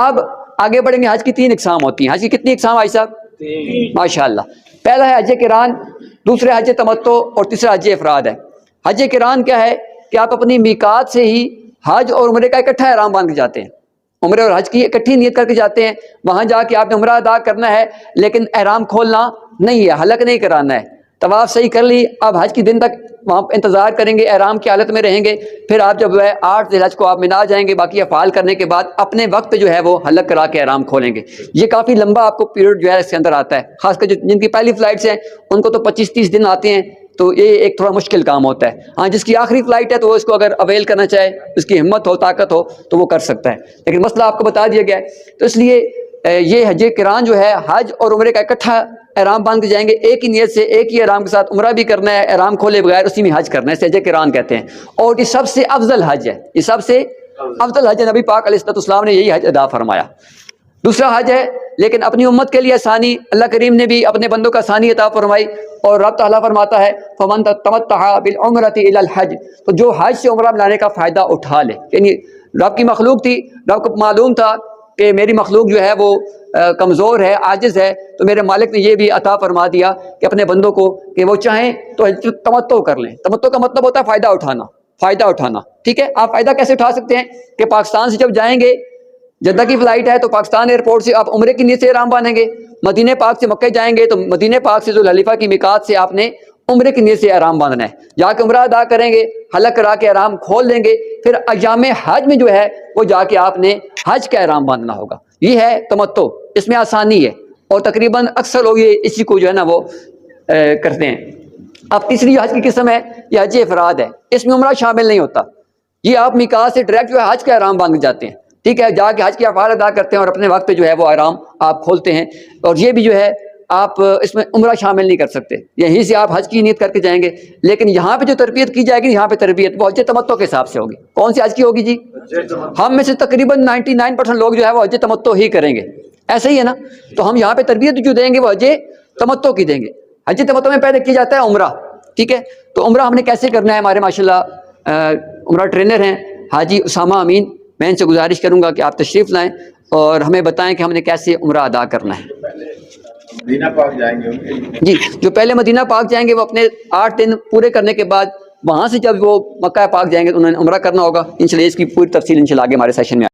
اب آگے بڑھیں گے. حج کی 3 اقسام ہوتی ہیں. حج کی کتنی اقسام بھائی صاحب؟ 3. ماشاء اللہ. پہلا ہے حج قران، دوسرا حج تمتع اور تیسرا حج افراد ہے. حج قران کیا ہے کہ آپ اپنی میقات سے ہی حج اور عمرے کا اکٹھا احرام باندھ کے جاتے ہیں. عمرے اور حج کی اکٹھی نیت کر کے جاتے ہیں. وہاں جا کے آپ نے عمرہ ادا کرنا ہے لیکن احرام کھولنا نہیں ہے، حلق نہیں کرانا ہے. طواف صحیح کر لی، اب حج کے دن تک وہاں انتظار کریں گے، احرام کی حالت میں رہیں گے. پھر آپ جب ہے 8 ذی الحج کو آپ مینا جائیں گے، باقی افعال کرنے کے بعد اپنے وقت پہ جو ہے وہ حلق کرا کے احرام کھولیں گے. یہ کافی لمبا آپ کو پیریڈ جو ہے اس کے اندر آتا ہے. خاص کر جن کی پہلی فلائٹس ہیں ان کو تو 25-30 دن آتے ہیں، تو یہ ایک تھوڑا مشکل کام ہوتا ہے. ہاں جس کی آخری فلائٹ ہے تو وہ اس کو اگر اویل کرنا چاہے، اس کی ہمت ہو، طاقت ہو تو وہ کر سکتا ہے. لیکن مسئلہ آپ کو بتا دیا گیا ہے. تو اس لیے یہ حج قران جو ہے حج اور عمرے کا اکٹھا احرام باندھ کے جائیں گے. ایک ہی نیت سے ایک ہی احرام کے ساتھ عمرہ بھی کرنا ہے، احرام کھولے بغیر اسی میں حج کرنا ہے. اسے حج قران کہتے ہیں. اور یہ سب سے افضل حج ہے، یہ سب سے افضل حج ہے. نبی پاک علیہ الصلوۃ والسلام نے یہی حج ادا فرمایا. دوسرا حج ہے لیکن اپنی امت کے لیے آسانی، اللہ کریم نے بھی اپنے بندوں کا آسانی عطا فرمائی. اور رب تعالیٰ فرماتا ہے فمن تمتع بالعمرۃ الی الحج، تو جو حج سے عمرہ ملانے کا فائدہ اٹھا لے. یعنی رب کی مخلوق تھی، رب کو معلوم تھا کہ میری مخلوق جو ہے وہ کمزور ہے، عاجز ہے، تو میرے مالک نے یہ بھی عطا فرما دیا کہ اپنے بندوں کو کہ وہ چاہیں تو تمتع کر لیں. تمتع کا مطلب ہوتا ہے فائدہ اٹھانا، فائدہ اٹھانا. ٹھیک ہے، آپ فائدہ کیسے اٹھا سکتے ہیں کہ پاکستان سے جب جائیں گے، جدہ کی فلائٹ ہے تو پاکستان ایئرپورٹ سے آپ عمرے کی نیت سے احرام باندھیں گے. مدینہ پاک سے مکہ جائیں گے تو مدینہ پاک سے ذوالحلیفہ کی میقات سے آپ نے عمرے کی نیت سے احرام باندھنا ہے. جا کے عمرہ ادا کریں گے، حلق کرا کے احرام کھول دیں گے. پھر ایام حج میں جو ہے وہ جا کے آپ نے حج کا احرام باندھنا ہوگا. یہ ہے تمتع، اس میں آسانی ہے اور تقریباً اکثر لوگ یہ اسی کو جو ہے نا وہ کرتے ہیں. اب تیسری حج کی قسم ہے یہ حج افراد ہے. اس میں عمرہ شامل نہیں ہوتا. یہ آپ میقات سے ڈائریکٹ جو ہے حج کا احرام باندھ کے جاتے ہیں. ٹھیک ہے، جا کے حج کے افعال ادا کرتے ہیں اور اپنے وقت پہ جو ہے وہ احرام آپ کھولتے ہیں. اور یہ بھی جو ہے آپ اس میں عمرہ شامل نہیں کر سکتے. یہیں سے آپ حج کی نیت کر کے جائیں گے. لیکن یہاں پہ جو تربیت کی جائے گی، یہاں پہ تربیت وہ حج تمتع کے حساب سے ہوگی. کون سی حج کی ہوگی جی؟ ہم میں سے تقریباً 99% لوگ جو ہے وہ حج تمتع ہی کریں گے. ایسا ہی ہے نا؟ تو ہم یہاں پہ تربیت جو دیں گے وہ حج تمتع کی دیں گے. حج تمتع میں پہلے کیا جاتا ہے عمرہ. ٹھیک ہے، تو عمرہ ہم نے کیسے کرنا ہے؟ ہمارے ماشاءاللہ عمرہ ٹرینر ہیں حاجی اسامہ امین. میں ان سے گزارش کروں گا کہ آپ تشریف لائیں اور ہمیں بتائیں کہ ہم نے کیسے عمرہ ادا کرنا ہے. مدینہ پاک جائیں گے جی، جو پہلے مدینہ پاک جائیں گے وہ اپنے 8 دن پورے کرنے کے بعد وہاں سے جب وہ مکہ پاک جائیں گے تو انہوں نے عمرہ کرنا ہوگا. انشاءاللہ اس کی پوری تفصیل انشاءاللہ آگے ہمارے سیشن میں